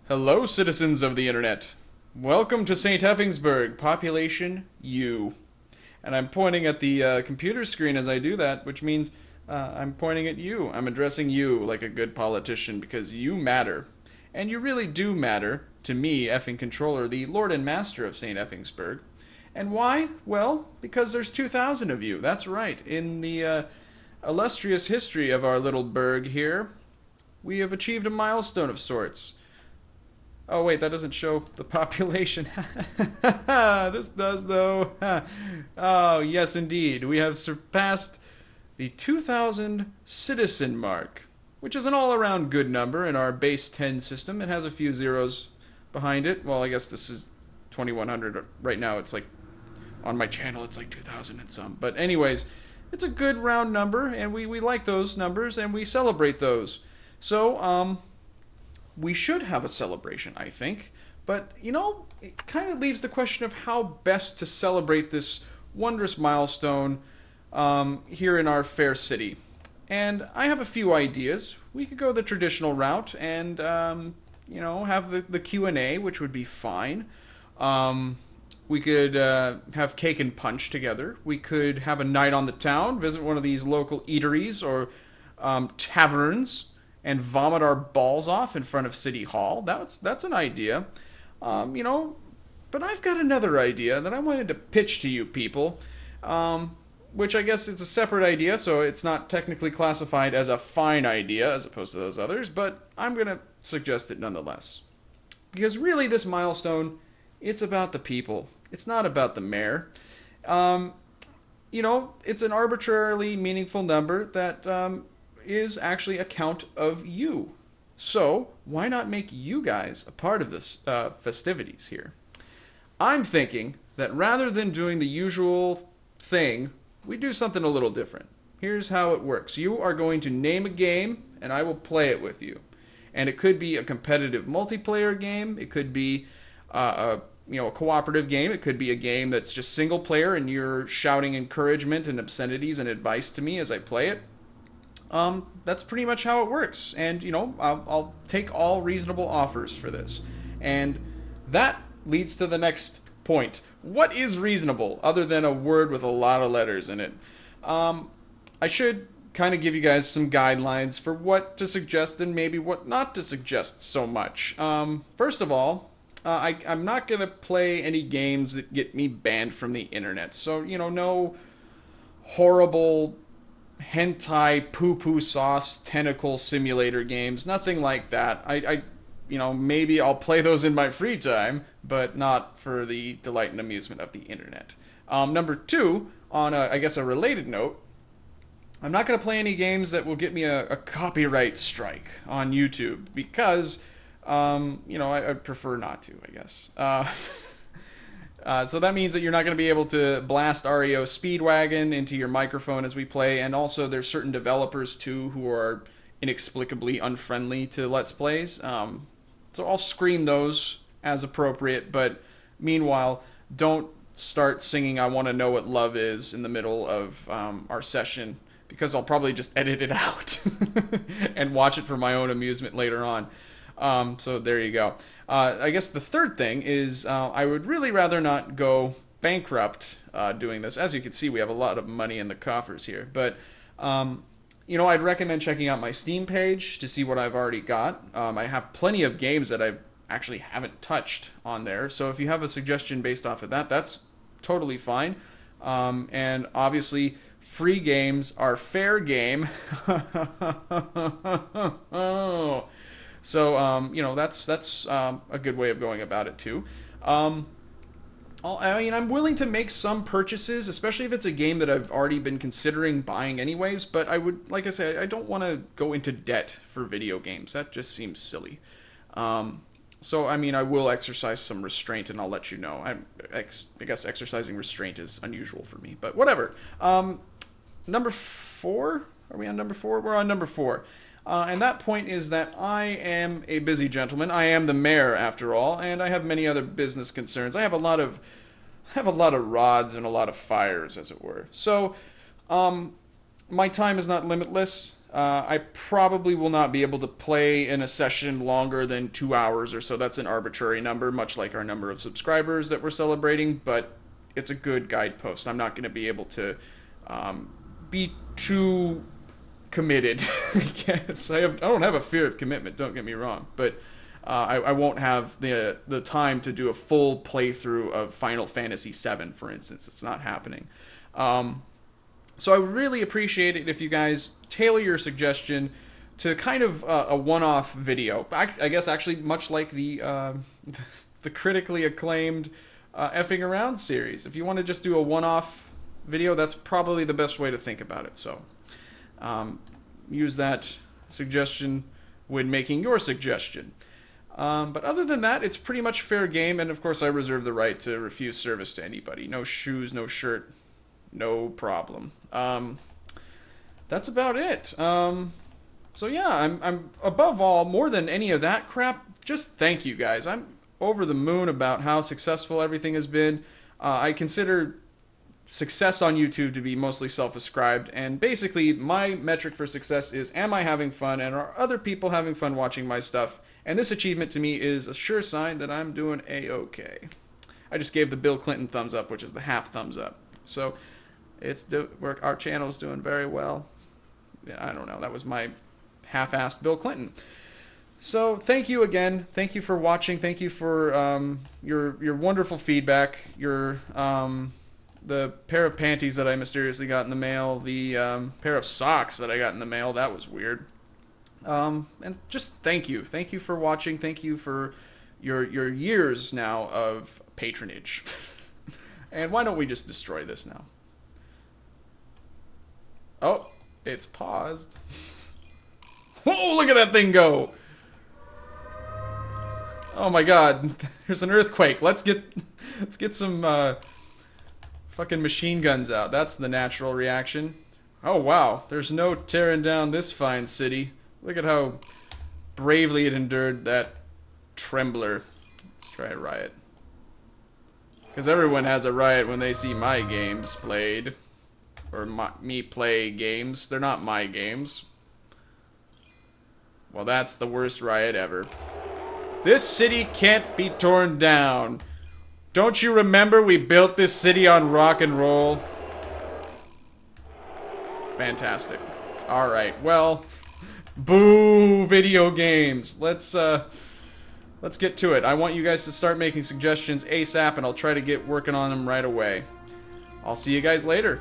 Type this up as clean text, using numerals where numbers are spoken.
Hello, citizens of the internet. Welcome to St. Effingsburg, population U. And I'm pointing at the computer screen as I do that, which means I'm pointing at you. I'm addressing you like a good politician because you matter. And you really do matter to me, effing.controller, the Lord and Master of St. Effingsburg. And why? Well, because there's 2,000 of you. That's right. In the illustrious history of our little burg here, we have achieved a milestone of sorts. Oh, wait, that doesn't show the population. This does, though. Oh, yes, indeed. We have surpassed the 2,000 citizen mark, which is an all-around good number in our base 10 system. It has a few zeros behind it. Well, I guess this is 2,100. Right now, it's like, on my channel, it's like 2,000 and some. But anyways, it's a good round number, and we like those numbers, and we celebrate those. So, we should have a celebration, I think. But, you know, it kind of leaves the question of how best to celebrate this wondrous milestone here in our fair city. And I have a few ideas. We could go the traditional route and, you know, have the Q&A, which would be fine. We could have cake and punch together. We could have a night on the town, visit one of these local eateries or taverns, and vomit our balls off in front of City Hall. That's an idea. You know, but I've got another idea that I wanted to pitch to you people, which I guess it's a separate idea, so it's not technically classified as a fine idea as opposed to those others, but I'm going to suggest it nonetheless. Because really this milestone, it's about the people. It's not about the mayor. You know, it's an arbitrarily meaningful number that is actually a count of you. So, why not make you guys a part of this festivities here? I'm thinking that rather than doing the usual thing, we do something a little different. Here's how it works. You are going to name a game, and I will play it with you. And it could be a competitive multiplayer game. It could be a cooperative game. It could be a game that's just single player, and you're shouting encouragement and obscenities and advice to me as I play it. That's pretty much how it works. And, you know, I'll take all reasonable offers for this. And that leads to the next point. What is reasonable other than a word with a lot of letters in it? I should kind of give you guys some guidelines for what to suggest and maybe what not to suggest so much. First of all, I'm not going to play any games that get me banned from the internet. So, you know, no horrible hentai poo-poo sauce tentacle simulator games, nothing like that. I you know, maybe I'll play those in my free time, but not for the delight and amusement of the internet. Number two, on I guess a related note, I'm not going to play any games that will get me a copyright strike on YouTube because you know, I prefer not to, I guess. So that means that you're not going to be able to blast REO Speedwagon into your microphone as we play, and also there's certain developers, too, who are inexplicably unfriendly to Let's Plays. So I'll screen those as appropriate, but meanwhile, don't start singing I Want to Know What Love Is in the middle of our session, because I'll probably just edit it out and watch it for my own amusement later on. So there you go. I guess the third thing is I would really rather not go bankrupt doing this. As you can see, we have a lot of money in the coffers here. But, you know, I'd recommend checking out my Steam page to see what I've already got. I have plenty of games that I actually haven't touched on there. So if you have a suggestion based off of that, that's totally fine. And obviously, free games are fair game. Oh. So, you know, that's a good way of going about it, too. I mean, I'm willing to make some purchases, especially if it's a game that I've already been considering buying anyways, but I would, like I said, I don't want to go into debt for video games. That just seems silly. So, I mean, I will exercise some restraint, and I'll let you know. I guess exercising restraint is unusual for me, but whatever. Number 4? Are we on number 4? We're on number 4. And that point is that I am a busy gentleman. I am the mayor, after all, and I have many other business concerns. I have a lot of rods and a lot of fires, as it were. So, my time is not limitless. I probably will not be able to play in a session longer than 2 hours or so. That's an arbitrary number, much like our number of subscribers that we're celebrating, but it's a good guidepost. I'm not going to be able to be too committed. I don't have a fear of commitment, don't get me wrong, but I won't have the time to do a full playthrough of Final Fantasy VII, for instance. It's not happening. So I would really appreciate it if you guys tailor your suggestion to kind of a one-off video. I guess actually much like the the critically acclaimed Effing Around series. If you want to just do a one-off video, that's probably the best way to think about it. So use that suggestion when making your suggestion. But other than that, it's pretty much fair game, and of course I reserve the right to refuse service to anybody. No shoes, no shirt, no problem. That's about it. So yeah, I'm above all, more than any of that crap, just thank you guys. I'm over the moon about how successful everything has been. I consider success on YouTube to be mostly self-ascribed, and basically my metric for success is, am I having fun, and are other people having fun watching my stuff? And this achievement to me is a sure sign that I'm doing A-okay. I just gave the Bill Clinton thumbs up, which is the half thumbs up. So our channel is doing very well. Yeah, I don't know. That was my half-assed Bill Clinton. So thank you again. Thank you for watching. Thank you for your wonderful feedback. The pair of panties that I mysteriously got in the mail. The pair of socks that I got in the mail. That was weird. And just thank you. Thank you for watching. Thank you for your years now of patronage. And why don't we just destroy this now? Oh, it's paused. Whoa, look at that thing go! Oh my god, there's an earthquake. Let's get some fucking machine guns out. That's the natural reaction. Oh wow, there's no tearing down this fine city. Look at how bravely it endured that trembler. Let's try a riot. Because everyone has a riot when they see my games played. Or me play games. They're not my games. Well, that's the worst riot ever. This city can't be torn down. Don't you remember we built this city on rock and roll? Fantastic. Alright, well... Boo! Video games. Let's get to it. I want you guys to start making suggestions ASAP, and I'll try to get working on them right away. I'll see you guys later.